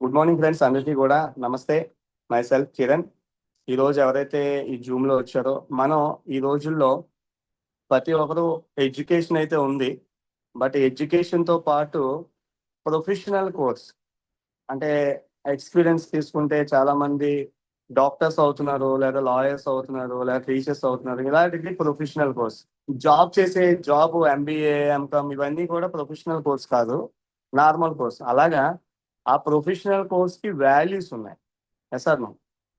Good morning friends, అందరికీ కూడా నమస్తే. My self Kiran. ఈరోజు ఎవరైతే ఈ జూమ్లో వచ్చారో, మనం ఈ రోజుల్లో ప్రతి ఒక్కరు ఎడ్యుకేషన్ అయితే ఉంది. బట్ ఎడ్యుకేషన్తో పాటు ప్రొఫెషనల్ కోర్స్ అంటే ఎక్స్పీరియన్స్ తీసుకుంటే చాలా మంది డాక్టర్స్ అవుతున్నారు, లేదా లాయర్స్ అవుతున్నారు, లేదా టీచర్స్ అవుతున్నారు. ఇలాంటిది ప్రొఫెషనల్ కోర్స్. జాబ్ చేసే జాబ్ ఎంబీఏ, ఎంకామ్ ఇవన్నీ కూడా ప్రొఫెషనల్ కోర్స్ కాదు, నార్మల్ కోర్స్. అలాగా ఆ ప్రొఫెషనల్ కోర్స్ కి వాల్యూస్ ఉన్నాయి. Yes or no?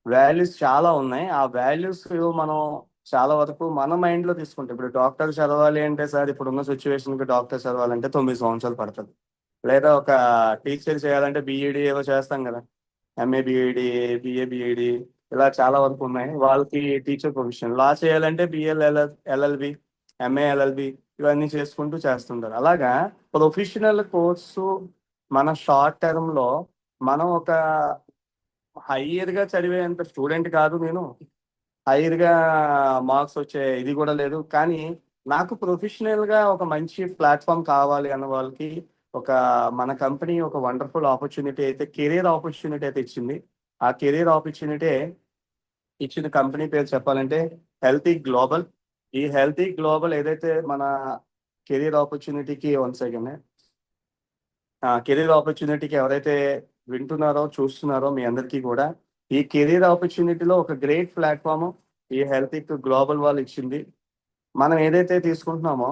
వాల్యూస్ చాలా ఉన్నాయి. ఆ వాల్యూస్ మనం చాలా వరకు మన మైండ్ లో తీసుకుంటాం. ఇప్పుడు డాక్టర్ చదవాలి అంటే, సార్ ఇప్పుడున్న సిచ్యువేషన్ కి డాక్టర్ చదవాలంటే 9 సంవత్సరాలు పడుతుంది. లేదా ఒక టీచర్ చేయాలంటే బీఈడి ఏవో చేస్తాం కదా, ఎంఏ బీఈడి, బిఏ బీఈడి, ఇలా చాలా వరకు ఉన్నాయి. వాళ్ళకి టీచర్ ప్రొఫెషన్. లా చేయాలంటే ఎల్ఎల్బి, ఎంఏ ఎల్ఎల్బి ఇవన్నీ చేసుకుంటూ చేస్తుంటారు. అలాగా ప్రొఫెషనల్ కోర్సు మన షార్ట్ టర్మ్ లో మనం ఒక హయ్యర్ గా చదివేంత స్టూడెంట్ కాదు నేను. హైయర్ గా మార్క్స్ వచ్చే ఇది కూడా లేదు. కానీ నాకు ప్రొఫెషనల్ గా ఒక మంచి ప్లాట్ఫామ్ కావాలి అన్న వాళ్ళకి ఒక మన కంపెనీ ఒక వండర్ఫుల్ ఆపర్చునిటీ అయితే, కెరీర్ ఆపర్చునిటీ అయితే ఇచ్చింది. ఆ కెరీర్ ఆపర్చునిటీ ఇచ్చిన కంపెనీ పేరు చెప్పాలంటే హెల్తీ గ్లోబల్. ఈ హెల్తీ గ్లోబల్ ఏదైతే మన కెరీర్ ఆపర్చునిటీకి కెరీర్ ఆపర్చునిటీకి ఎవరైతే వింటున్నారో, చూస్తున్నారో మీ అందరికీ కూడా ఈ కెరీర్ ఆపర్చునిటీలో ఒక గ్రేట్ ప్లాట్ఫామ్ ఈ హెల్తీ గ్లోబల్ వాళ్ళు ఇచ్చింది. మనం ఏదైతే తీసుకుంటున్నామో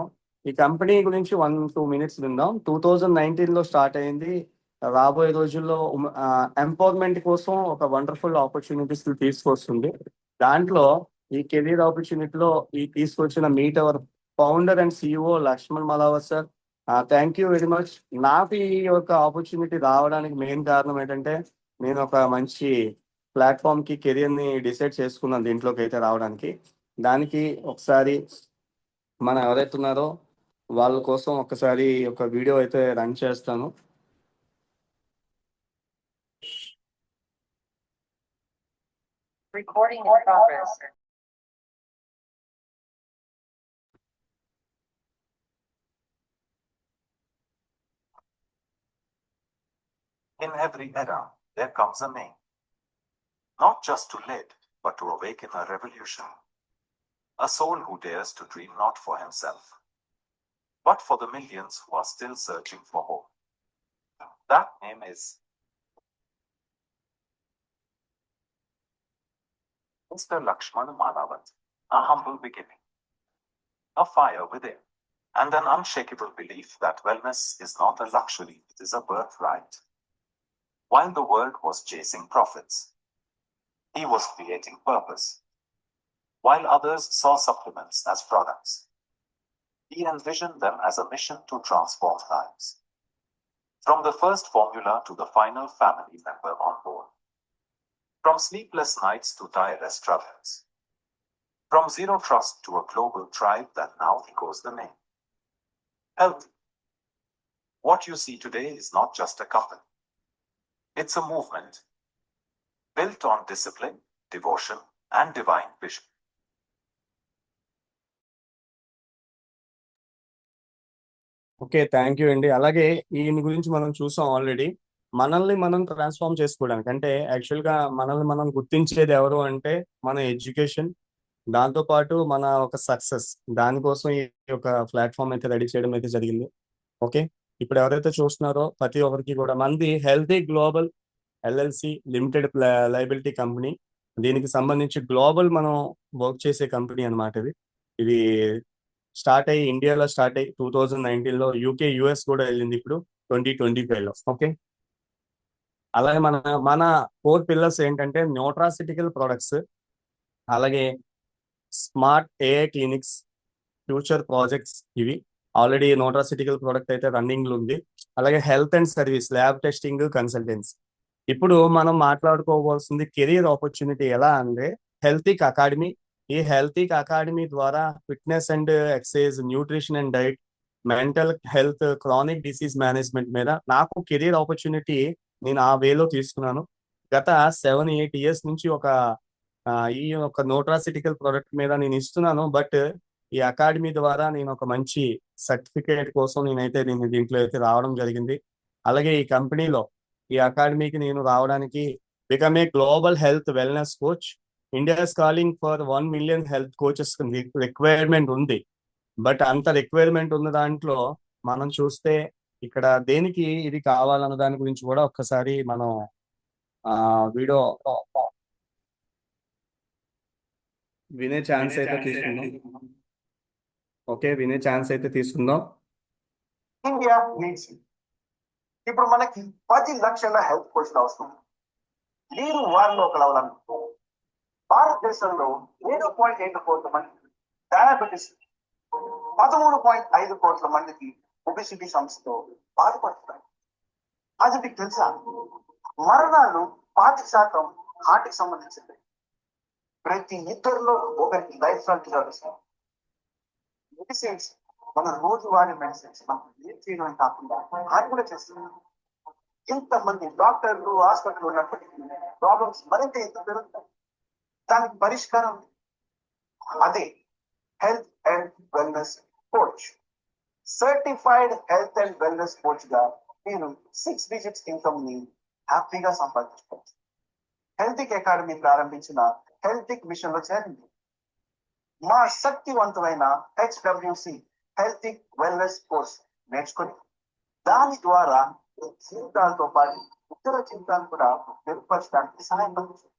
ఈ కంపెనీ గురించి 1-2 మినిట్స్ విందాం. 2019లో స్టార్ట్ అయింది. రాబోయే రోజుల్లో ఎంపవర్మెంట్ కోసం ఒక వండర్ఫుల్ ఆపర్చునిటీస్ తీసుకొస్తుంది. దాంట్లో ఈ కెరీర్ ఆపర్చునిటీలో ఈ తీసుకొచ్చిన meet our founder and CEO Lakshman Malavar sir. Thank you very much. నాకు ఈ యొక్క ఆపర్చునిటీ రావడానికి మెయిన్ కారణం ఏంటంటే, నేను ఒక మంచి ప్లాట్ఫామ్ కి కెరియర్ ని డిసైడ్ చేసుకున్నాను దీంట్లోకి అయితే రావడానికి. దానికి ఒకసారి మనం ఎవరైతే ఉన్నారో వాళ్ళ కోసం ఒకసారి ఒక వీడియో అయితే రన్ చేస్తాను. Recording in progress. In every era, there comes a name, not just to lead, but to awaken a revolution. A soul who dares to dream not for himself, but for the millions who are still searching for hope. That name is Mr. Lakshman Malavat. A humble beginning, a fire within, and an unshakable belief that wellness is not a luxury, it is a birthright. While the world was chasing profits, he was creating purpose. While others saw supplements as products, he envisioned them as a mission to transform lives. From the first formula to the final family member on board. From sleepless nights to direst struggles. From zero trust to a global tribe that now echoes the name. Healthy. What you see today is not just a company. It's a movement built on discipline, devotion, and divine vision. Okay, thank you అండి. అలాగే ఈయన గురించి మనం చూసాం already. మనల్ని మనం transform చేసుకోవడానికి అంటే యాక్చువల్గా మనల్ని మనం గుర్తించేది ఎవరు అంటే మన ఎడ్యుకేషన్, దాంతోపాటు మన ఒక సక్సెస్. దానికోసం ఈ యొక్క ప్లాట్ఫామ్ అయితే రెడీ చేయడం అయితే జరిగింది. ఓకే, ఇప్పుడు ఎవరైతే చూస్తున్నారో ప్రతి ఒక్కరికి కూడా మంది healthy global LLC limited liability company. దీనికి సంబంధించి గ్లోబల్ మనం వర్క్ చేసే కంపెనీ అనమాట. ఇది స్టార్ట్ అయ్యి ఇండియాలో స్టార్ట్ అయ్యి 2019లో యూకే యుఎస్ కూడా వెళ్ళింది ఇప్పుడు 2025లో. ఓకే, అలాగే మన మన 4 పిల్లర్స్ ఏంటంటే న్యూట్రాసిటికల్ ప్రొడక్ట్స్, అలాగే smart AI clinics, future projects. ఇవి ఆల్రెడీ న్యూట్రాసిటికల్ ప్రోడక్ట్ అయితే రన్నింగ్ లో ఉంది. అలాగే health and service, lab testing, consultancy. ఇప్పుడు మనం మాట్లాడుకోవాల్సింది కెరీర్ ఆపర్చునిటీ ఎలా అంటే హెల్తీక్ అకాడమీ. ఈ హెల్తీక్ అకాడమీ ద్వారా fitness and exercise, nutrition and diet, mental health, chronic disease management మీద నాకు కెరీర్ ఆపర్చునిటీ నేను ఆ వేలో తీసుకున్నాను. గత 7-8 ఇయర్స్ నుంచి ఈ ఒక న్యూట్రాసిటికల్ ప్రోడక్ట్ మీద నేను ఇస్తున్నాను. బట్ ఈ అకాడమీ ద్వారా నేను ఒక మంచి సర్టిఫికేట్ కోసం దీంట్లో అయితే రావడం జరిగింది. అలాగే ఈ కంపెనీలో ఈ అకాడమీకి నేను రావడానికి become a global health wellness coach. India is calling for 1 million health coaches requirement ఉంది. బట్ అంత రిక్వైర్మెంట్ ఉన్న దాంట్లో మనం చూస్తే ఇక్కడ దేనికి ఇది కావాలన్న దాని గురించి కూడా ఒక్కసారి మనం వీడియో వినే ఛాన్స్ అయితే తీసుకుందాం. ఓకే, వినే ఛాన్స్ అయితే తీసుకుందాం. India needs. ఇప్పుడు మనకి 10 లక్షల హెల్త్ కోచ్లు అవసరం. మీరు వారిలో ఒకరు అవ్వాలనుకో. భారతదేశంలో 7.7 కోట్ల మంది డయాబెటీస్, 13.5 కోట్ల మందికి ఒబెసిటీ సమస్యతో బాధపడుతున్నారు. అది మీకు తెలుసా? మరణాలు 5% హార్ట్కి సంబంధించింది. ప్రతి ఇద్దరిలో ఒకరికి లైఫ్ స్టైల్ డిజార్డర్స్. మెడిసిన్స్, మన రోజువారీ మెడిసిన్స్ మనం ఏం చేయడం కాకుండా అది కూడా చేస్తున్నాం. ఇంతమంది డాక్టర్లు హాస్పిటల్ ఉన్నప్పటికీ ప్రాబ్లమ్స్ మరింత ఎక్కువ పెరుగుతాయి. దానికి పరిష్కారం అదే health and wellness coach. Certified health and wellness coach గా మీరు 6 digits ఇన్కమ్ ని హ్యాపీగా సంపాదించుకోవచ్చు. హెల్తిక్ అకాడమీ ప్రారంభించిన హెల్తిక్ మిషన్ లో చేరింది. మా శక్తివంతమైన HWC హెల్తిక్ వెల్నెస్ కోర్స్ నేర్చుకుని దాని ద్వారా జీవితాలతో పాటు ఇతర జీవితాలు కూడా మెరుగుపరచడానికి సహాయపడుతుంది.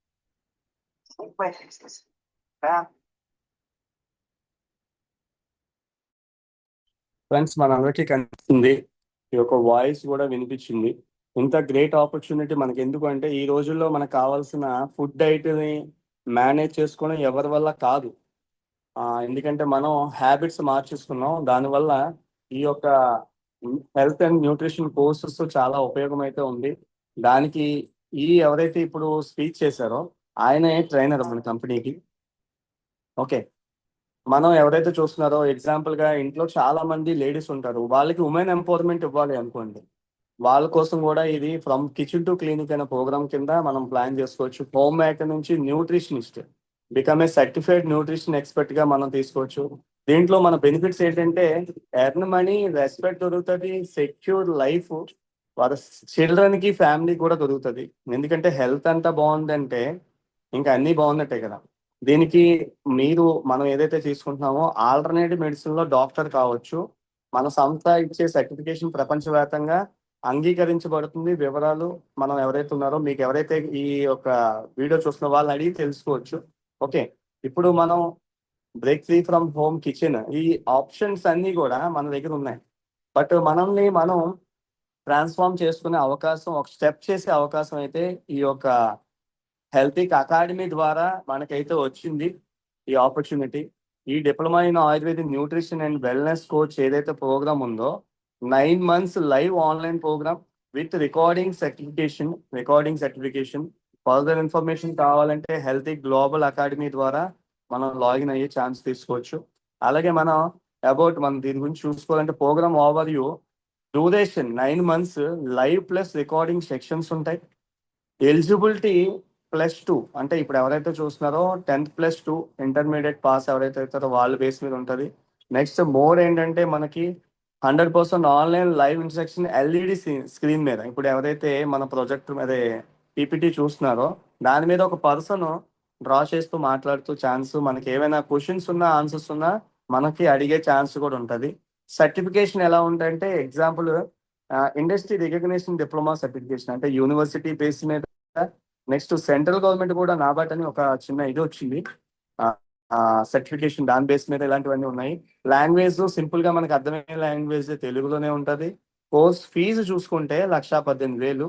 ఫ్రెండ్స్, మనందరికీ కనిపిస్తుంది, ఈ యొక్క వాయిస్ కూడా వినిపించింది. ఇంత గ్రేట్ ఆపర్చునిటీ మనకి ఎందుకు అంటే ఈ రోజుల్లో మనకు కావాల్సిన ఫుడ్ డైట్ని మేనేజ్ చేసుకోవడం ఎవరి వల్ల కాదు. ఎందుకంటే మనం హ్యాబిట్స్ మార్చేసుకున్నాం. దానివల్ల ఈ యొక్క హెల్త్ అండ్ న్యూట్రిషన్ కోర్సెస్ చాలా ఉపయోగం అయితే ఉంది. దానికి ఎవరైతే ఇప్పుడు స్పీచ్ చేశారో ఆయనే ట్రైనర్ మన కంపెనీకి. ఓకే, మనం ఎవరైతే చూస్తున్నారో ఎగ్జాంపుల్ గా ఇంట్లో చాలా మంది లేడీస్ ఉంటారు, వాళ్ళకి ఉమెన్ ఎంపవర్మెంట్ ఇవ్వాలి అనుకోండి. వాళ్ళ కోసం కూడా ఇది ఫ్రమ్ కిచెన్ టు క్లినిక్ అనే ప్రోగ్రామ్ కింద మనం ప్లాన్ చేసుకోవచ్చు. హోమ్ మేకర్ నుంచి nutritionist, become a certified nutrition expert గా మనం తీసుకోవచ్చు. దీంట్లో మన బెనిఫిట్స్ ఏంటంటే ఎర్న్ మనీ, రెస్పెక్ట్ దొరుకుతుంది, సెక్యూర్ లైఫ్ వాళ్ళ చిల్డ్రన్ కి ఫ్యామిలీ కూడా దొరుకుతుంది. ఎందుకంటే హెల్త్ అంతా బాగుందంటే ఇంకా అన్నీ బాగున్నట్టే కదా. దీనికి మనం ఏదైతే తీసుకుంటున్నామో ఆల్టర్నేటివ్ మెడిసిన్ లో డాక్టర్ కావచ్చు. మన సంస్థ ఇచ్చే సర్టిఫికేషన్ ప్రపంచవ్యాప్తంగా అంగీకరించబడుతుంది. వివరాలు మనం ఎవరైతే ఉన్నారో మీకు ఎవరైతే ఈ యొక్క వీడియో చూస్తున్న వాళ్ళని అడిగి తెలుసుకోవచ్చు. ఓకే, ఇప్పుడు మనం break free from home kitchen, ఈ ఆప్షన్స్ అన్నీ కూడా మన దగ్గర ఉన్నాయి. బట్ మనల్ని మనం ట్రాన్స్ఫార్మ్ చేసుకునే అవకాశం, ఒక స్టెప్ చేసే అవకాశం అయితే ఈ యొక్క హెల్తిక్ అకాడమీ ద్వారా మనకైతే వచ్చింది ఈ ఆపర్చునిటీ. ఈ diploma in Ayurvedic nutrition and wellness coach ఏదైతే ప్రోగ్రామ్ ఉందో 9 months live online programme with recording certification. Further information కావాలంటే హెల్తిక్ గ్లోబల్ అకాడమీ ద్వారా మనం లాగిన్ అయ్యే ఛాన్స్ తీసుకోవచ్చు. అలాగే మనం దీని గురించి చూసుకోవాలంటే programme overview, duration 9 months live plus recording sections ఉంటాయి. ఎలిజిబిలిటీ +2, అంటే ఇప్పుడు ఎవరైతే చూస్తున్నారో 10th+2 ఇంటర్మీడియట్ పాస్ ఎవరైతే అవుతారో వాళ్ళ బేస్ మీద ఉంటుంది. నెక్స్ట్ మోర్ ఏంటంటే మనకి 100% online live instruction LED screen మీద. ఇప్పుడు ఎవరైతే మన ప్రొజెక్టర్ మీద PPT చూస్తున్నారో దాని మీద ఒక పర్సన్ డ్రా చేస్తూ మాట్లాడుతూ ఛాన్స్, మనకి ఏమైనా క్వశ్చన్స్ ఉన్నా ఆన్సర్స్ ఉన్నా మనకి అడిగే ఛాన్స్ కూడా ఉంటుంది. సర్టిఫికేషన్ ఎలా ఉంటుందంటే example industry recognition diploma certification, అంటే యూనివర్సిటీ బేస్ మీద. నెక్స్ట్ సెంట్రల్ గవర్నమెంట్ కూడా నాబార్డ్ అని ఒక చిన్న ఇది వచ్చింది సర్టిఫికేషన్, దాని బేస్ మీద ఇలాంటివన్నీ ఉన్నాయి. లాంగ్వేజ్ సింపుల్ గా మనకు అర్థమయ్యే లాంగ్వేజ్ తెలుగులోనే ఉంటుంది. కోర్స్ ఫీజు చూసుకుంటే 1,18,000.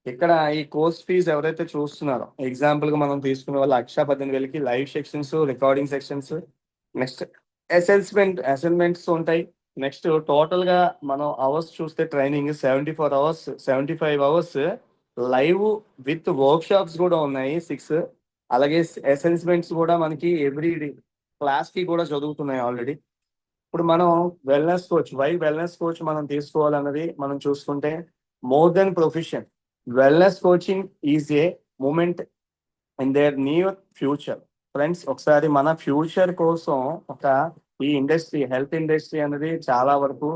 ఇక్కడ ఈ కోర్స్ ఫీజు ఎవరైతే చూస్తున్నారో ఎగ్జాంపుల్ గా మనం తీసుకునే వాళ్ళు 1,18,000కి live sections, recording sections, next assignments ఉంటాయి. నెక్స్ట్ టోటల్ గా మనం అవర్స్ చూస్తే training 74 hours, 75 hours live with workshops కూడా ఉన్నాయి 6. అలాగే అసెస్మెంట్స్ కూడా మనకి ఎవ్రీ క్లాస్ కి కూడా జరుగుతున్నాయి ఆల్రెడీ. ఇప్పుడు మనం వెల్నెస్ కోచ్ మనం తీసుకోవాలన్నది మనం చూసుకుంటే more than profession, wellness coaching is a moment in their near future. Friends, ఒకసారి మన ఫ్యూచర్ కోసం ఈ ఇండస్ట్రీ, హెల్త్ ఇండస్ట్రీ అనేది చాలా వరకు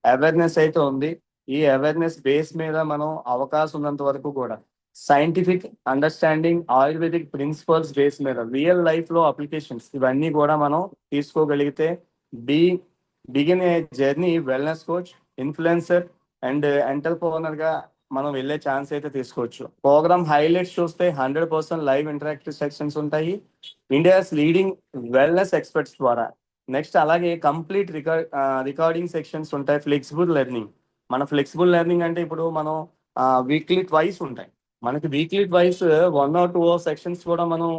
అవేర్నెస్ అయితే ఉంది. ఈ అవేర్నెస్ బేస్ మీద మనం అవకాశం ఉన్నంత వరకు కూడా scientific understanding, ayurvedic principles base మీద రియల్ లైఫ్ లో అప్లికేషన్స్ ఇవన్నీ కూడా మనం తీసుకోగలిగితే be begin a journey wellness coach, influencer and entrepreneur గా మనం వెళ్ళే ఛాన్స్ అయితే తీసుకోవచ్చు. ప్రోగ్రామ్ హైలైట్స్ చూస్తే 100% లైవ్ ఇంటరాక్టివ్ సెక్షన్స్ ఉంటాయి ఇండియాస్ లీడింగ్ వెల్నెస్ ఎక్స్పర్ట్స్ ద్వారా. నెక్స్ట్ అలాగే కంప్లీట్ రికార్డింగ్ సెక్షన్స్ ఉంటాయి. ఫ్లెక్సిబుల్ లెర్నింగ్, మన ఫ్లెక్సిబుల్ లెర్నింగ్ అంటే ఇప్పుడు మనం వీక్లీ ట్వైస్ ఉంటాయి. మనకి వీక్లీ ట్వైస్ 1 or 2 సెక్షన్స్ కూడా మనం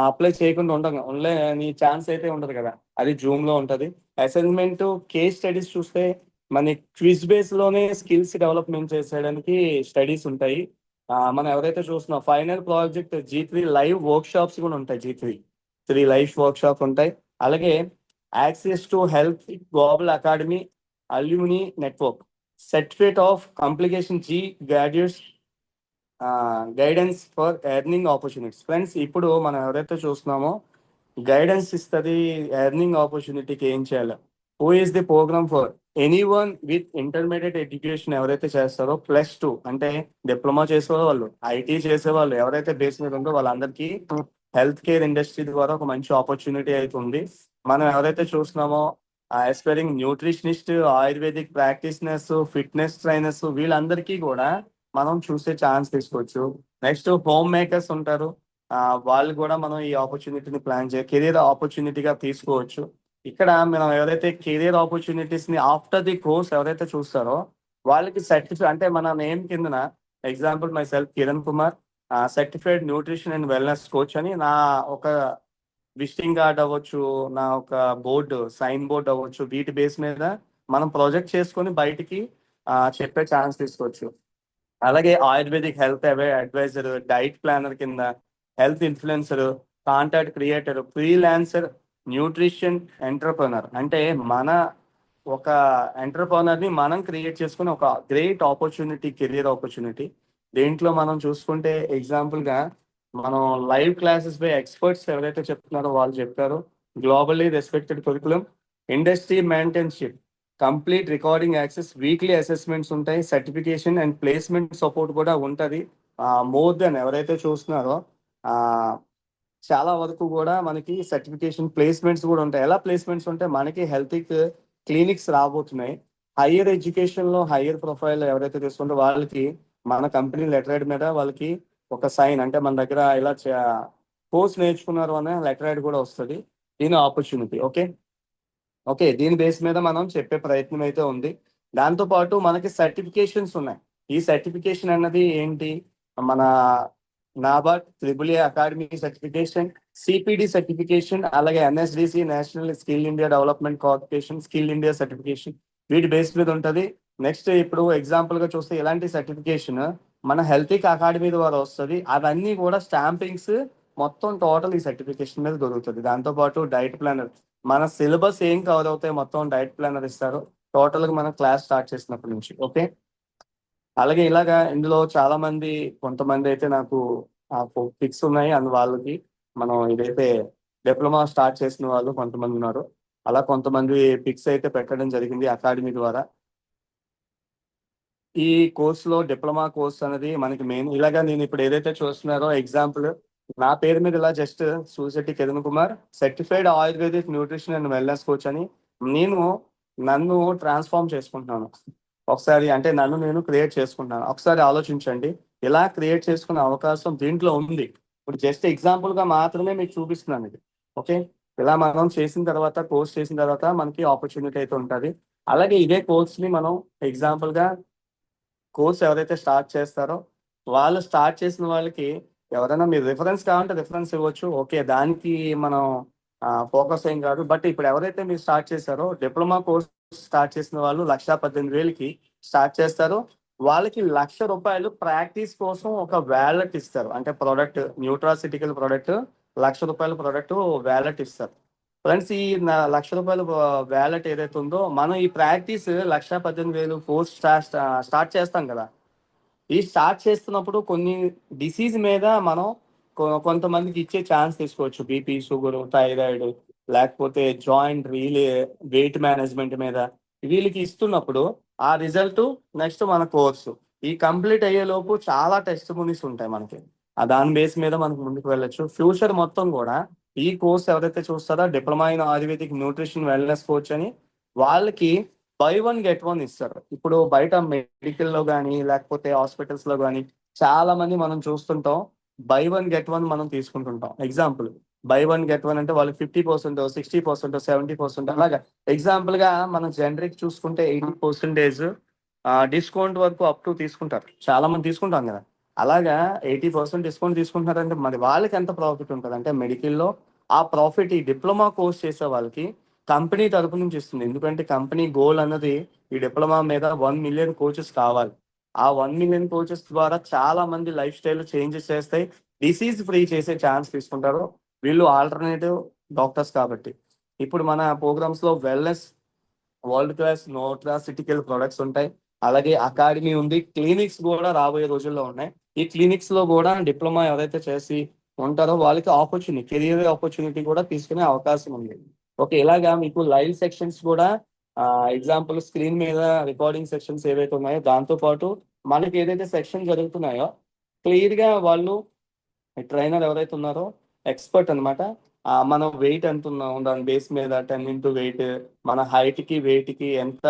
అప్లై చేయకుండా ఉండలే నీ ఛాన్స్ అయితే ఉండదు కదా, అది జూమ్ లో ఉంటది. అసైన్మెంట్, కేస్ స్టడీస్ చూస్తే మన క్విజ్ బేస్ లోనే స్కిల్స్ డెవలప్మెంట్ చేసేయడానికి స్టడీస్ ఉంటాయి. మనం ఎవరైతే చూస్తున్నాం final project G3 live workshops కూడా ఉంటాయి. G3 లైవ్ వర్క్ షాప్ ఉంటాయి. అలాగే access to health global academy alumni network, certificate of complication జీ graduates guidance for earning opportunities. Friends ఇప్పుడు మనం ఎవరైతే చూస్తున్నామో గైడెన్స్ ఇస్తుంది ఎర్నింగ్ ఆపర్చునిటీకి ఏం చేయాలి. Who is the programme for anyone with intermediate education ఎవరైతే చేస్తారో +2 అంటే డిప్లొమా చేసేవాళ్ళు, ఐటీ చేసేవాళ్ళు ఎవరైతే బేస్ మీద ఉందో వాళ్ళందరికీ హెల్త్ కేర్ ఇండస్ట్రీ ద్వారా ఒక మంచి ఆపర్చునిటీ అయితే ఉంది. మనం ఎవరైతే చూస్తున్నామో aspiring nutritionist, ayurvedic practitioners, fitness trainers వీళ్ళందరికీ కూడా మనం చూసే ఛాన్స్ తీసుకోవచ్చు. నెక్స్ట్ హోమ్ మేకర్స్ ఉంటారు, వాళ్ళు కూడా మనం ఈ ఆపర్చునిటీని ప్లాన్ కెరీర్ ఆపర్చునిటీగా తీసుకోవచ్చు. ఇక్కడ మనం ఎవరైతే కెరీర్ ఆపర్చునిటీస్ ని ఆఫ్టర్ ది కోర్స్ ఎవరైతే చూస్తారో వాళ్ళకి సర్టిఫికేట్ అంటే మన నేమ్ కిందన example my self Kiran Kumar certified nutrition and wellness coach అని నా ఒక విజిటింగ్ కార్డ్ అవ్వచ్చు, నా ఒక బోర్డు సైన్ బోర్డ్ అవ్వచ్చు, వీటి బేస్ మీద మనం ప్రాజెక్ట్ చేసుకొని బయటికి చెప్పే ఛాన్స్ తీసుకోవచ్చు. అలాగే ayurvedic health advisor, diet planner కింద, health influencer, contact creator, freelancer, nutrition entrepreneur అంటే మన ఒక ఎంటర్ప్రెనర్ ని మనం క్రియేట్ చేసుకుని ఒక గ్రేట్ ఆపర్చునిటీ, కెరియర్ ఆపర్చునిటీ. దేంట్లో మనం చూసుకుంటే ఎగ్జాంపుల్ గా మనం లైవ్ క్లాసెస్ బై ఎక్స్పర్ట్స్ ఎవరైతే చెప్తున్నారో వాళ్ళు చెప్పారు. Globally respected curriculum, industry mentorship, complete recording access, weekly assessments ఉంటాయి, సర్టిఫికేషన్ అండ్ ప్లేస్మెంట్ సపోర్ట్ కూడా ఉంటుంది. మోర్ దెన్ ఎవరైతే చూస్తున్నారో చాలా వరకు కూడా మనకి సర్టిఫికేషన్ ప్లేస్మెంట్స్ కూడా ఉంటాయి. ఎలా ప్లేస్మెంట్స్ ఉంటాయి, మనకి హెల్త్ క్లినిక్స్ రాబోతున్నాయి. హైయర్ ఎడ్యుకేషన్ లో హైయర్ ప్రొఫైల్ ఎవరైతే తీసుకుంటే వాళ్ళకి మన కంపెనీ లెటర్ మీద వాళ్ళకి ఒక సైన్ అంటే మన దగ్గర ఇలా కోర్స్ నేర్చుకున్నారు అనే లెటర్ కూడా వస్తుంది. దీని ఆపర్చునిటీ ఓకే దీని బేస్ మీద మనం చెప్పే ప్రయత్నం అయితే ఉంది. దాంతో పాటు మనకి సర్టిఫికేషన్స్ ఉన్నాయి. ఈ సర్టిఫికేషన్ అన్నది ఏంటి, మన NABARD, triple A academy certification, CPD certification, అలాగే NSDC national skill India development corporation skill India certification, వీటి బేస్ మీద ఉంటుంది. నెక్స్ట్ ఇప్పుడు ఎగ్జాంపుల్ గా చూస్తే ఇలాంటి సర్టిఫికేషన్ మన హెల్త్ అకాడమీ ద్వారా వస్తుంది. అవన్నీ కూడా స్టాంపింగ్స్ మొత్తం టోటల్ ఈ సర్టిఫికేషన్ మీద దొరుకుతుంది. దాంతో పాటు డైట్ ప్లానర్, మన సిలబస్ ఏం కవర్ అవుతాయి మొత్తం డైట్ ప్లానర్ ఇస్తారు టోటల్ గా మనం క్లాస్ స్టార్ట్ చేసినప్పటి నుంచి. అలాగే ఇలాగా ఇందులో చాలా మంది కొంతమంది అయితే నాకు పిక్స్ ఉన్నాయి. వాళ్ళకి మనం ఇదైతే డిప్లొమా స్టార్ట్ చేసిన వాళ్ళు కొంతమంది ఉన్నారు. అలా కొంతమంది పిక్స్ అయితే పెట్టడం జరిగింది అకాడమీ ద్వారా. ఈ కోర్సులో డిప్లొమా కోర్స్ అనేది మనకి మెయిన్. ఇలాగా నేను ఇప్పుడు ఏదైతే చూస్తున్నారో ఎగ్జాంపుల్ నా పేరు మీద ఇలా just Susetti Kiran Kumar certified ayurvedic nutrition and wellness coach అని నన్ను ట్రాన్స్ఫార్మ్ చేసుకుంటున్నాను. ఒకసారి అంటే నన్ను నేను క్రియేట్ చేసుకుంటున్నాను. ఒకసారి ఆలోచించండి, ఇలా క్రియేట్ చేసుకునే అవకాశం దీంట్లో ఉంది. ఇప్పుడు జస్ట్ ఎగ్జాంపుల్ గా మాత్రమే మీకు చూపిస్తున్నాను ఇది. ఇలా మనం చేసిన తర్వాత కోర్స్ చేసిన తర్వాత మనకి ఆపర్చునిటీ అయితే ఉంటుంది. అలాగే ఇదే కోర్స్ ని మనం ఎగ్జాంపుల్ గా కోర్స్ ఎవరైతే స్టార్ట్ చేస్తారో వాళ్ళు స్టార్ట్ చేసిన వాళ్ళకి ఎవరైనా మీరు రిఫరెన్స్ కావాలంటే రిఫరెన్స్ ఇవ్వచ్చు. దానికి మనం ఫోకస్ ఏం కాదు. బట్ ఇప్పుడు ఎవరైతే మీరు స్టార్ట్ చేశారో డిప్లొమా కోర్స్ స్టార్ట్ చేసిన వాళ్ళు 1,18,000కి స్టార్ట్ చేస్తారు. వాళ్ళకి ₹1,00,000 ప్రాక్టీస్ కోసం ఒక వ్యాలెట్ ఇస్తారు. అంటే product nutraceutical product ₹1,00,000 product wallet ఇస్తారు. ఫ్రెండ్స్ ఈ ₹1,00,000 వ్యాలెట్ ఏదైతే ఉందో మనం ఈ ప్రాక్టీస్ 1,18,000 కోర్స్ స్టార్ట్ చేస్తాం కదా. ఈ స్టార్ట్ చేస్తున్నప్పుడు కొన్ని డిసీజ్ మీద మనం కొంతమందికి ఇచ్చే ఛాన్స్ తీసుకోవచ్చు. బీపీ, షుగర్, థైరాయిడ్, లేకపోతే జాయింట్ వెయిట్ మేనేజ్మెంట్ మీద వీళ్ళకి ఇస్తున్నప్పుడు ఆ రిజల్ట్ నెక్స్ట్ మన కోర్సు ఈ కంప్లీట్ అయ్యే లోపు చాలా టెస్ట్ మునీస్ ఉంటాయి మనకి. ఆ దాని బేస్ మీద మనకు ముందుకు వెళ్ళొచ్చు. ఫ్యూచర్ మొత్తం కూడా ఈ కోర్స్ ఎవరైతే చూస్తారో diploma in Ayurvedic nutrition wellness coach అని, వాళ్ళకి బై వన్ గెట్ వన్ ఇస్తారు. ఇప్పుడు బయట మెడికల్ లో కానీ లేకపోతే హాస్పిటల్స్ లో కానీ చాలా మంది మనం చూస్తుంటాం, బై వన్ గెట్ వన్ మనం తీసుకుంటుంటాం. Example buy one get one అంటే వాళ్ళకి 50%, 60%, 70% అలాగా. ఎగ్జాంపుల్ గా మనం జనరిక్ చూసుకుంటే 80% డిస్కౌంట్ వరకు అప్ టు తీసుకుంటారు. చాలా మంది తీసుకుంటాం కదా. అలాగా 80% డిస్కౌంట్ తీసుకుంటున్నారంటే మరి వాళ్ళకి ఎంత ప్రాఫిట్ ఉంటుంది అంటే మెడికల్లో ఆ ప్రాఫిట్ ఈ డిప్లొమా కోర్స్ చేసే వాళ్ళకి కంపెనీ తరపు నుంచి ఇస్తుంది. ఎందుకంటే కంపెనీ గోల్ అన్నది ఈ డిప్లొమా మీద 1 మిలియన్ కోచెస్ కావాలి. ఆ 1 మిలియన్ కోచెస్ ద్వారా చాలా మంది లైఫ్ స్టైల్ చేంజెస్ చేస్తాయి, డిసీజ్ ఫ్రీ చేసే ఛాన్స్ తీసుకుంటారు. వీళ్ళు ఆల్టర్నేటివ్ డాక్టర్స్ కాబట్టి. ఇప్పుడు మన ప్రోగ్రామ్స్ లో wellness, world class nutraceutical products ఉంటాయి. అలాగే అకాడమీ ఉంది, క్లినిక్స్ కూడా రాబోయే రోజుల్లో ఉన్నాయి. ఈ క్లినిక్స్ లో కూడా డిప్లొమా ఎవరైతే చేసి ఉంటారో వాళ్ళకి ఆపర్చునిటీ, కెరియర్ ఆపర్చునిటీ కూడా తీసుకునే అవకాశం ఉంది. ఓకే, ఇలాగా మీకు లైవ్ సెక్షన్స్ కూడా ఎగ్జాంపుల్ స్క్రీన్ మీద రికార్డింగ్ సెక్షన్స్ ఏవైతే ఉన్నాయో దాంతో పాటు మనకి ఏదైతే సెక్షన్ జరుగుతున్నాయో క్లియర్ గా వాళ్ళు ట్రైనర్ ఎవరైతే ఉన్నారో ఎక్స్పర్ట్ అనమాట. మనం వెయిట్ ఎంత ఉన్నాం దాని బేస్ మీద 10 వెయిట్, మన హైట్ కి వెయిట్ కి ఎంత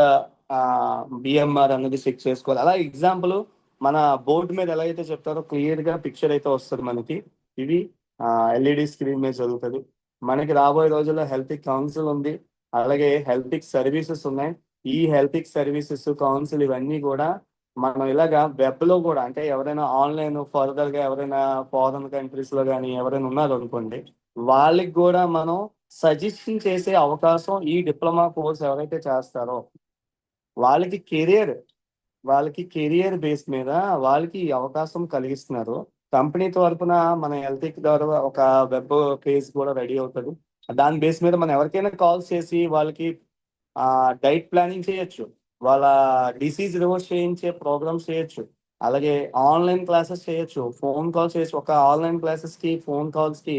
బిఎంఆర్ అనేది చెక్ చేసుకోవాలి. అలా ఎగ్జాంపుల్ మన బోర్డు మీద ఎలా అయితే చెప్తారో క్లియర్ గా పిక్చర్ అయితే వస్తుంది మనకి. ఇవి ఎల్ఈడి స్క్రీన్ మీద జరుగుతుంది. మనకి రాబోయే రోజుల్లో హెల్త్ కౌన్సిల్ ఉంది, అలాగే హెల్త్ సర్వీసెస్ ఉన్నాయి. ఈ హెల్త్ సర్వీసెస్ కౌన్సిల్ ఇవన్నీ కూడా మనం ఇలాగా వెబ్ లో కూడా, అంటే ఎవరైనా ఆన్లైన్ ఫర్దర్ గా ఎవరైనా ఫారెన్ కంట్రీస్ లో కానీ ఎవరైనా ఉన్నారు అనుకోండి, వాళ్ళకి కూడా మనం సజెషన్ చేసే అవకాశం ఈ డిప్లొమా కోర్స్ ఎవరైతే చేస్తారో వాళ్ళకి కెరియర్ బేస్ మీద వాళ్ళకి ఈ అవకాశం కలిగిస్తున్నారు. కంపెనీ తరపున మన హెల్త్ ద్వారా ఒక వెబ్ పేజ్ కూడా రెడీ అవుతుంది. దాని బేస్ మీద మనం ఎవరికైనా కాల్స్ చేసి వాళ్ళకి డైట్ ప్లానింగ్ చేయొచ్చు, వాళ్ళ డిసీజ్ రివర్స్ చేయించే ప్రోగ్రామ్స్ చేయొచ్చు, అలాగే ఆన్లైన్ క్లాసెస్ చేయొచ్చు, ఫోన్ కాల్స్ చేయొచ్చు. ఒక ఆన్లైన్ క్లాసెస్ కి ఫోన్ కాల్స్ కి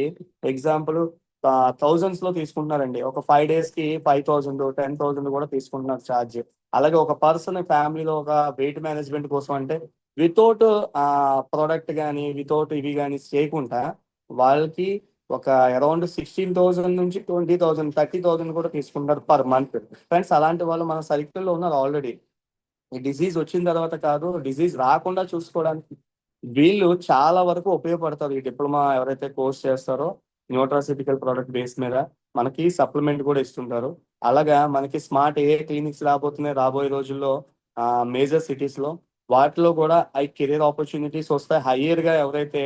ఎగ్జాంపుల్ థౌజండ్స్ లో తీసుకుంటున్నారండి. ఒక 5 days కి 5,000, 10,000 కూడా తీసుకుంటున్నారు ఛార్జ్. అలాగే ఒక పర్సన్ ఫ్యామిలీలో ఒక వెయిట్ మేనేజ్మెంట్ కోసం అంటే వితౌట్ ప్రోడక్ట్ కానీ వితౌట్ ఇవి కానీ చేయకుండా వాళ్ళకి ఒక అరౌండ్ 16,000 నుంచి 20,000, 30,000 కూడా తీసుకుంటారు పర్ మంత్. ఫ్రెండ్స్, అలాంటి వాళ్ళు మన సర్కిల్లో ఉన్నారు ఆల్రెడీ. ఈ డిసీజ్ వచ్చిన తర్వాత కాదు, డిసీజ్ రాకుండా చూసుకోవడానికి వీళ్ళు చాలా వరకు ఉపయోగపడతారు. ఈ డిప్లొమా ఎవరైతే కోర్స్ చేస్తారో న్యూట్రాసిటికల్ ప్రోడక్ట్ బేస్ మీద మనకి సప్లిమెంట్ కూడా ఇస్తుంటారు. అలాగా మనకి స్మార్ట్ ఏ క్లినిక్స్ రాబోతున్నాయి రాబోయే రోజుల్లో మేజర్ సిటీస్ లో. వాటిలో కూడా ఐ కెరీర్ ఆపర్చునిటీస్ వస్తాయి హయ్యర్ గా ఎవరైతే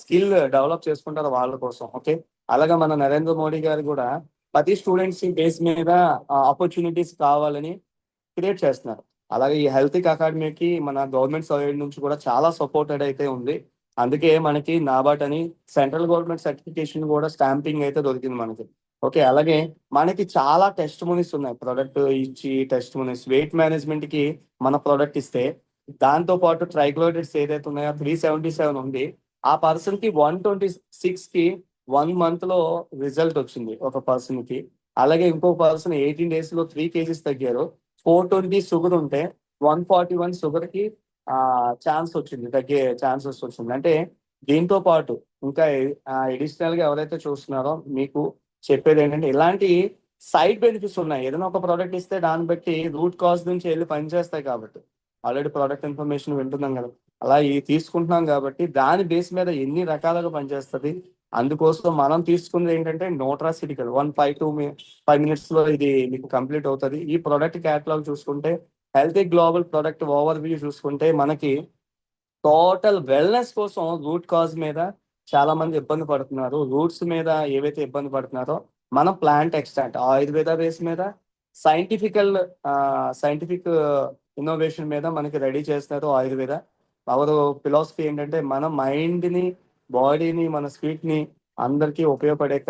స్కిల్ డెవలప్ చేసుకుంటారో వాళ్ళ కోసం. ఓకే, అలాగా మన నరేంద్ర మోడీ గారు కూడా ప్రతి స్టూడెంట్స్ బేస్ మీద ఆపర్చునిటీస్ కావాలని క్రియేట్ చేస్తున్నారు. అలాగే ఈ హెల్త్ అకాడమీకి మన గవర్నమెంట్ సైడ్ నుంచి కూడా చాలా సపోర్టెడ్ అయితే ఉంది. అందుకే మనకి నాబార్డ్ అని సెంట్రల్ గవర్నమెంట్ సర్టిఫికేషన్ కూడా స్టాంపింగ్ అయితే దొరికింది మనకి. ఓకే, అలాగే మనకి చాలా టెస్ట్ మునీస్ ఉన్నాయి. ప్రొడక్ట్ ఇచ్చి టెస్ట్ మునీస్ వెయిట్ మేనేజ్మెంట్ కి మన ప్రొడక్ట్ ఇస్తే దాంతో పాటు ట్రైగ్లోడెడ్స్ ఏదైతే ఉన్నాయో 377 ఉంది. ఆ పర్సన్ కి 126 కి 1 month లో రిజల్ట్ వచ్చింది ఒక పర్సన్ కి. అలాగే ఇంకో పర్సన్ 18 days లో 3 kgs తగ్గారు. 420 షుగర్ ఉంటే 141 షుగర్ కి ఛాన్స్ వచ్చింది, తగ్గే ఛాన్సెస్ వచ్చింది. అంటే దీంతో పాటు ఇంకా ఎడిషనల్ గా ఎవరైతే చూస్తున్నారో మీకు చెప్పేది ఏంటంటే ఇలాంటి సైడ్ బెనిఫిట్స్ ఉన్నాయి. ఏదైనా ఒక ప్రోడక్ట్ ఇస్తే దాన్ని బట్టి రూట్ కాజ్ నుంచి వెళ్ళి పనిచేస్తాయి కాబట్టి ఆల్రెడీ ప్రోడక్ట్ ఇన్ఫర్మేషన్ వింటున్నాం కదా, అలా ఈ తీసుకుంటున్నాం కాబట్టి దాని బేస్ మీద ఎన్ని రకాలుగా పనిచేస్తుంది. అందుకోసం మనం తీసుకున్నది ఏంటంటే న్యూట్రాసిటికల్ 5 minutes లో ఇది మీకు కంప్లీట్ అవుతుంది. ఈ ప్రొడక్ట్ క్యాటలాగ్ చూసుకుంటే healthy global product over view చూసుకుంటే మనకి టోటల్ వెల్నెస్ కోసం రూట్ కాజ్ మీద చాలా మంది ఇబ్బంది పడుతున్నారు. రూట్స్ మీద ఏవైతే ఇబ్బంది పడుతున్నారో మనం ప్లాంట్ ఎక్స్ట్రాక్ట్ ఆయుర్వేద బేస్ మీద సైంటిఫిక్ ఇన్నోవేషన్ మీద మనకి రెడీ చేస్తున్నారు ఆయుర్వేద. అవర్ ఫిలాసఫీ ఏంటంటే మన మైండ్ ని, బాడీని, మన స్వీట్ ని అందరికీ ఉపయోగపడే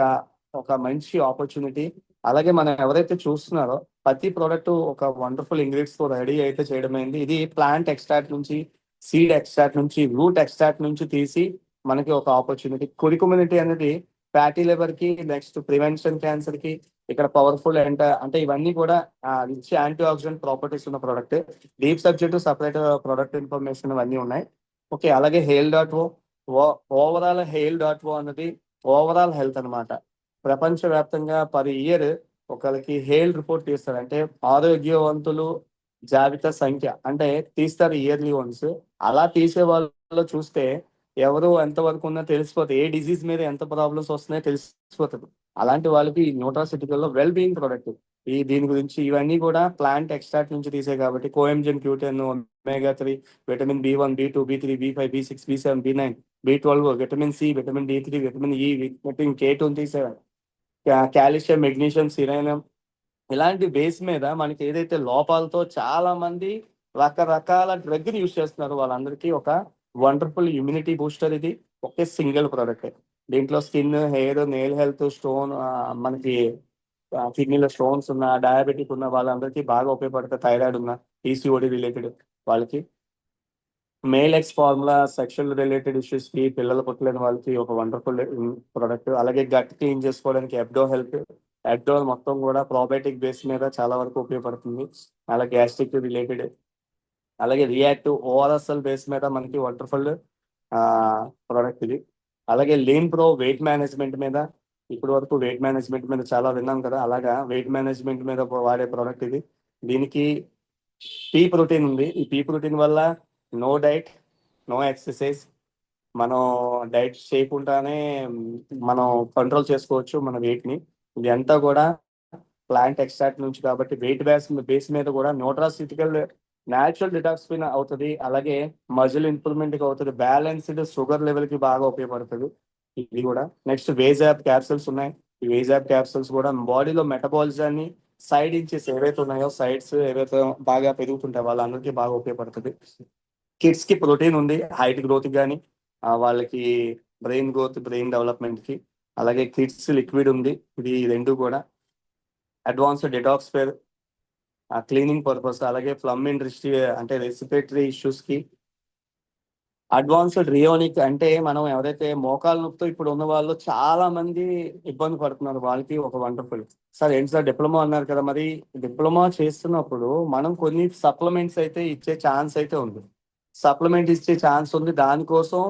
ఒక మంచి ఆపర్చునిటీ. అలాగే మనం ఎవరైతే చూస్తున్నారో ప్రతి ప్రోడక్ట్ ఒక వండర్ఫుల్ ఇంగ్రీడియంట్స్ తో రెడీ అయితే చేయడమైంది. ఇది ప్లాంట్ ఎక్స్ట్రాక్ట్ నుంచి, సీడ్ ఎక్స్ట్రాక్ట్ నుంచి, రూట్ ఎక్స్ట్రాక్ట్ నుంచి తీసి మనకి ఒక ఆపర్చునిటీ. కొరి కమ్యూనిటీ అనేది ఫ్యాటీ లివర్ కి, నెక్స్ట్ ప్రివెన్షన్ క్యాన్సర్ కి, ఇక్కడ పవర్ఫుల్ అంటే ఇవన్నీ కూడా రిచ్ యాంటీ ఆక్సిడెంట్ ప్రాపర్టీస్ ఉన్న product. Deep subject separate product information అన్నీ ఉన్నాయి. ఓకే, అలాగే హెయిల్.ఓ అన్నది ఓవరాల్ హెల్త్ అన్నమాట. ప్రపంచవ్యాప్తంగా పర్ ఇయర్ ఒకరికి హెయిల్ రిపోర్ట్ తీస్తారు, అంటే ఆరోగ్యవంతులు జాబితా సంఖ్య అంటే తీస్తారు ఇయర్లీ వన్స్. అలా తీసే వాళ్ళు చూస్తే ఎవరు ఎంతవరకు ఉన్నా తెలిసిపోతుంది, ఏ డిసీజ్ మీద ఎంత ప్రాబ్లమ్స్ వస్తున్నాయో తెలిసిపోతుంది. అలాంటి వాళ్ళకి న్యూట్రాసిటికల్లో వెల్ బీయింగ్ ప్రొడక్ట్. దీని గురించి ఇవన్నీ కూడా ప్లాంట్ ఎక్స్ట్రాక్ట్ నుంచి తీసే కాబట్టి coenzyme, Q ten, omega 3, vitamin B1, B2, B3, B5, B6, B7, B9, B12, vitamin C, vitamin D3, vitamin E, vitamin K27, calcium, magnesium, selenium, ఇలాంటి బేస్ మీద మనకి ఏదైతే లోపాలతో చాలా మంది రకరకాల డ్రగ్ యూజ్ చేస్తున్నారు, వాళ్ళందరికీ ఒక వండర్ఫుల్ ఇమ్యూనిటీ బూస్టర్ ఇది. ఒకే సింగిల్ ప్రోడక్ట్. దీంట్లో skin, hair, nail health, stone, మనకి కిడ్నీలో స్టోన్స్ ఉన్న, డయాబెటిక్ ఉన్న వాళ్ళందరికీ బాగా ఉపయోగపడుతుంది. థైరాయిడ్ ఉన్న, PCOD రిలేటెడ్ వాళ్ళకి, male X formula, sexual related issues కి, పిల్లలు పుట్టలేని వాళ్ళకి ఒక వండర్ఫుల్ ప్రోడక్ట్. అలాగే గట్ క్లీన్ చేసుకోవడానికి ఎబ్డో హెల్త్. ఎబ్డో మొత్తం కూడా ప్రోబయోటిక్ బేస్ మీద చాలా వరకు ఉపయోగపడుతుంది. అలాగే గ్యాస్ట్రిక్ రిలేటెడ్, అలాగే రియాక్టివ్ ఓఆర్ఎస్ఎల్ బేస్ మీద మనకి వండర్ఫుల్ ప్రోడక్ట్ ఇది. అలాగే లీన్ ప్రో వెయిట్ మేనేజ్మెంట్ మీద, ఇప్పటి వరకు వెయిట్ మేనేజ్మెంట్ మీద చాలా విన్నాం కదా, అలాగా వెయిట్ మేనేజ్మెంట్ మీద వాడే ప్రోడక్ట్ ఇది. దీనికి పీ ప్రోటీన్ ఉంది. ఈ పీ ప్రోటీన్ వల్ల నో డైట్, నో ఎక్సర్సైజ్, మనం డైట్ చేయకుండానే మనం కంట్రోల్ చేసుకోవచ్చు మన వెయిట్ని. ఇది అంతా కూడా ప్లాంట్ ఎక్స్ట్రాక్ట్ నుంచి కాబట్టి వెయిట్ బేస్ మీద కూడా న్యూట్రాసిటికల్ న్యాచురల్ డిటాక్స్ పైన అవుతుంది. అలాగే మజిల్ ఇంప్రూవ్మెంట్ కి అవుతుంది, బ్యాలెన్స్డ్ షుగర్ లెవెల్ కి బాగా ఉపయోగపడుతుంది ఇది కూడా. నెక్స్ట్ వేజాప్ క్యాప్సూల్స్ ఉన్నాయి. ఈ వేజాప్ క్యాప్సూల్స్ కూడా బాడీలో మెటబాలిజాన్ని సైడ్ ఇంచెస్ ఏవైతే ఉన్నాయో, సైడ్స్ ఏవైతే బాగా పెరుగుతుంటాయో వాళ్ళందరికీ బాగా ఉపయోగపడుతుంది. కిడ్స్ కి ప్రోటీన్ ఉంది, హైట్ గ్రోత్ కానీ, వాళ్ళకి బ్రెయిన్ గ్రోత్, బ్రెయిన్ డెవలప్మెంట్ కి. అలాగే కిడ్స్ లిక్విడ్ ఉంది. ఇది రెండు కూడా advanced detox fair, cleaning purpose. అలాగే ఫ్లమ్ ఇండస్ట్రీ అంటే రెస్పిరేటరీ ఇష్యూస్ కి. అడ్వాన్స్డ్ రియోనిక్ అంటే మనం ఎవరైతే మోకాలు నొప్పితో ఇప్పుడు ఉన్న వాళ్ళు చాలా మంది ఇబ్బంది పడుతున్నారు, వాళ్ళకి ఒక వండర్ఫుల్. సార్ ఏంటి సార్ డిప్లొమా అన్నారు కదా, మరి డిప్లొమా చేస్తున్నప్పుడు మనం కొన్ని సప్లిమెంట్స్ అయితే ఇచ్చే ఛాన్స్ అయితే ఉంది. సప్లిమెంట్ ఇచ్చే ఛాన్స్ ఉంది, దానికోసం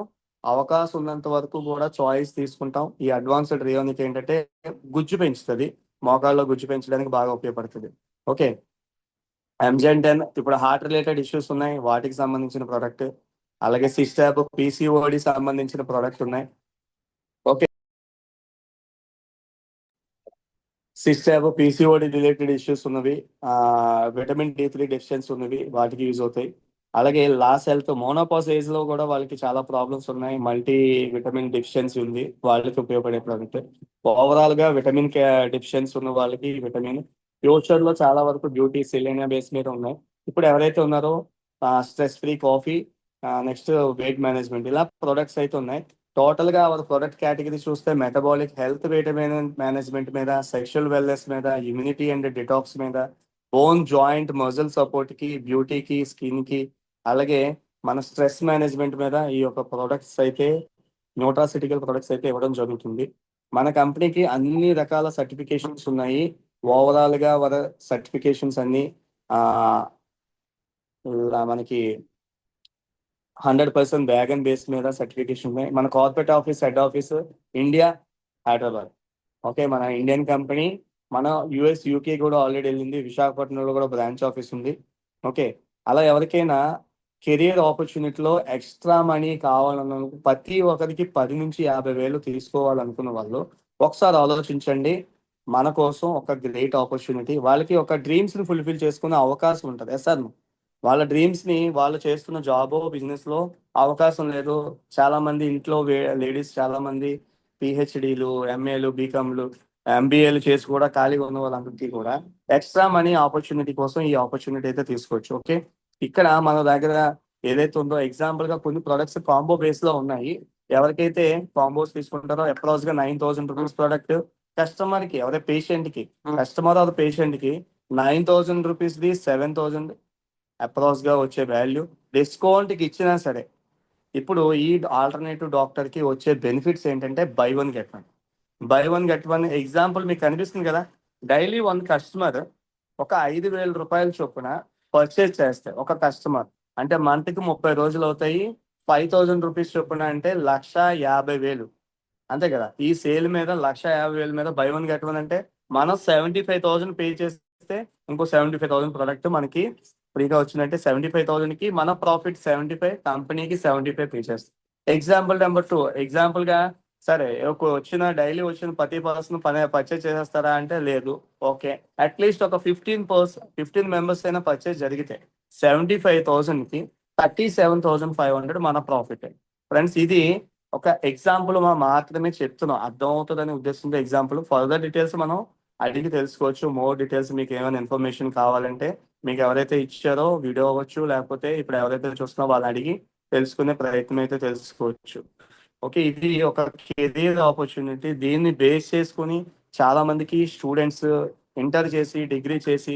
అవకాశం ఉన్నంత వరకు కూడా చాయిస్ తీసుకుంటాం. ఈ అడ్వాన్స్డ్ రియోనిక్ ఏంటంటే గుజ్జు పెంచుతుంది, మోకాల్లో గుజ్జు పెంచడానికి బాగా ఉపయోగపడుతుంది. ఓకే, ఎంజెన్ 10 ఇప్పుడు హార్ట్ రిలేటెడ్ ఇష్యూస్ ఉన్నాయి, వాటికి సంబంధించిన ప్రోడక్ట్. అలాగే సిస్టాబ్, PCOD సంబంధించిన ప్రోడక్ట్ ఉన్నాయి. ఓకే, సిస్టాబ్, PCOD రిలేటెడ్ ఇష్యూస్ ఉన్నవి, విటమిన్ D3 డెఫిషియన్సీ ఉన్నవి, వాటికి యూజ్ అవుతాయి. అలాగే లాస్ హెల్త్, మోనోపాస్ ఏజ్ లో కూడా వాళ్ళకి చాలా ప్రాబ్లమ్స్ ఉన్నాయి, మల్టీ విటమిన్ డెఫిషియన్సీ ఉంది, వాళ్ళకి ఉపయోగపడే ప్రోడక్ట్. ఓవరాల్ గా విటమిన్ డెఫిషియన్సీ ఉన్న వాళ్ళకి విటమిన్. ఫ్యూచర్ లో చాలా వరకు బ్యూటీ, సెలీనియా బేస్ మీద ఉన్నాయి. ఇప్పుడు ఎవరైతే ఉన్నారో stress free coffee, next weight management, ఇలా ప్రొడక్ట్స్ అయితే ఉన్నాయి. టోటల్ గా ప్రొడక్ట్ కేటగిరీ చూస్తే మెటబాలిక్ హెల్త్, వెయిట్ మేనేజ్మెంట్ మీద, సెక్షువల్ వెల్నెస్ మీద, ఇమ్యూనిటీ అండ్ డిటాక్స్ మీద, బోన్, జాయింట్, మజిల్ సపోర్ట్ కి, బ్యూటీకి, స్కిన్ కి, అలాగే మన స్ట్రెస్ మేనేజ్మెంట్ మీద ఈ యొక్క ప్రొడక్ట్స్ అయితే, న్యూట్రాసిటికల్ ప్రొడక్ట్స్ అయితే ఇవ్వడం జరుగుతుంది. మన కంపెనీకి అన్ని రకాల సర్టిఫికేషన్స్ ఉన్నాయి. ఓవరాల్ గా సర్టిఫికేషన్స్ అన్ని మనకి 100% వ్యాగన్ బేస్ మీద సర్టిఫికేషన్ ఉన్నాయి. మన corporate office, head office India, Hyderabad. Okay, మన ఇండియన్ కంపెనీ, మన US, UK కూడా ఆల్రెడీ వెళ్ళింది, విశాఖపట్నంలో కూడా బ్రాంచ్ ఆఫీస్ ఉంది. ఓకే, అలా ఎవరికైనా కెరియర్ ఆపర్చునిటీలో ఎక్స్ట్రా మనీ కావాలన్న ప్రతి ఒక్కరికి 10 నుంచి 50 వేలు తీసుకోవాలనుకున్న వాళ్ళు ఒకసారి ఆలోచించండి. మన కోసం ఒక గ్రేట్ ఆపర్చునిటీ, వాళ్ళకి ఒక డ్రీమ్స్ ని ఫుల్ఫిల్ చేసుకునే అవకాశం ఉంటుంది. ఎస్ సార్, వాళ్ళ డ్రీమ్స్ ని వాళ్ళు చేస్తున్న జాబ్, బిజినెస్ లో అవకాశం లేదు. చాలా మంది ఇంట్లో లేడీస్ చాలా మంది PhDలు, MAలు, BComలు, MBAలు చేసి కూడా ఖాళీగా ఉన్న వాళ్ళందరికీ కూడా ఎక్స్ట్రా మనీ ఆపర్చునిటీ కోసం ఈ ఆపర్చునిటీ అయితే తీసుకోవచ్చు. ఓకే, ఇక్కడ మన దగ్గర ఏదైతే ఉందో ఎగ్జాంపుల్ గా కొన్ని ప్రొడక్ట్స్ కాంబో బేస్ లో ఉన్నాయి. ఎవరికైతే కాంబోస్ తీసుకుంటారో అప్రాక్స్ గా 9,000 రూపీస్ ప్రోడక్ట్, కస్టమర్ కి, ఎవరైతే పేషెంట్ కి, కస్టమర్ ఆర్ పేషెంట్ కి 9,000 రూపీస్ ది 7,000 అప్రాక్స్ గా వచ్చే వాల్యూ. డిస్కౌంట్ కి ఇచ్చినా సరే ఇప్పుడు ఈ ఆల్టర్నేటివ్ డాక్టర్ కి వచ్చే బెనిఫిట్స్ ఏంటంటే by 1 get 1. By one get one example మీకు కనిపిస్తుంది కదా. డైలీ 1 కస్టమర్ ఒక 5,000 రూపాయల చొప్పున పర్చేజ్ చేస్తే ఒక కస్టమర్ అంటే మంత్కి 30 రోజులు అవుతాయి. 5,000 రూపీస్ చొప్పున అంటే 1,50,000 అంతే కదా. ఈ సేల్ మీద 1,50,000 మీద బై వన్ గెట్ వన్ అంటే మనం 75,000 పే చేస్తే ఇంకో 75,000 ప్రొడక్ట్ మనకి ఫ్రీగా వచ్చిందంటే 75,000 కి మన ప్రాఫిట్ 75, కంపెనీకి 75 పే చేస్తాం. ఎగ్జాంపుల్ నెంబర్ 2, ఎగ్జాంపుల్ గా సరే డైలీ వచ్చిన ప్రతి పర్సన్ పర్చేజ్ చేసేస్తారా అంటే లేదు. ఓకే, అట్లీస్ట్ ఒక 15 మెంబర్స్ అయినా పర్చేజ్ జరిగితే 75,000 కి 37,500 మన ప్రాఫిట్. ఫ్రెండ్స్, ఇది ఒక ఎగ్జాంపుల్ మాత్రమే చెప్తున్నాం, అర్థం అవుతుందనే ఉద్దేశంతో ఎగ్జాంపుల్. ఫర్దర్ డీటెయిల్స్ మనం అడిగి తెలుసుకోవచ్చు. మోర్ డీటెయిల్స్ మీకు ఏమైనా ఇన్ఫర్మేషన్ కావాలంటే మీకు ఎవరైతే ఇచ్చారో వీడియో అవ్వచ్చు, లేకపోతే ఇప్పుడు ఎవరైతే చూస్తున్నారో వాళ్ళని అడిగి తెలుసుకునే ప్రయత్నం అయితే తెలుసుకోవచ్చు. ఓకే, ఇది ఒక కెరీర్ ఆపర్చునిటీ. దీన్ని బేస్ చేసుకుని చాలా మందికి స్టూడెంట్స్ ఇంటర్ చేసి, డిగ్రీ చేసి,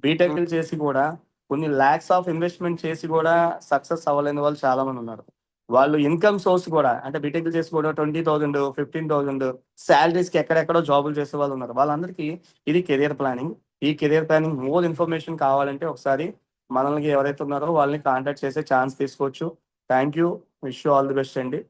బీటెక్ చేసి కూడా కొన్ని ల్యాక్స్ ఆఫ్ ఇన్వెస్ట్మెంట్ చేసి కూడా సక్సెస్ అవ్వలేని వాళ్ళు చాలా మంది ఉన్నారు. వాళ్ళు ఇన్కమ్ సోర్స్ కూడా అంటే బీటెక్ చేసి కూడా 20,000, 15,000 శాలరీస్ కి ఎక్కడెక్కడో జాబులు చేసే వాళ్ళు ఉన్నారు. వాళ్ళందరికీ ఇది కెరియర్ ప్లానింగ్. ఈ కెరియర్ ప్లానింగ్ మోర్ ఇన్ఫర్మేషన్ కావాలంటే ఒకసారి మనల్ని ఎవరైతే ఉన్నారో వాళ్ళని కాంటాక్ట్ చేసే ఛాన్స్ తీసుకోవచ్చు. Thank you, wish you all the best అండి.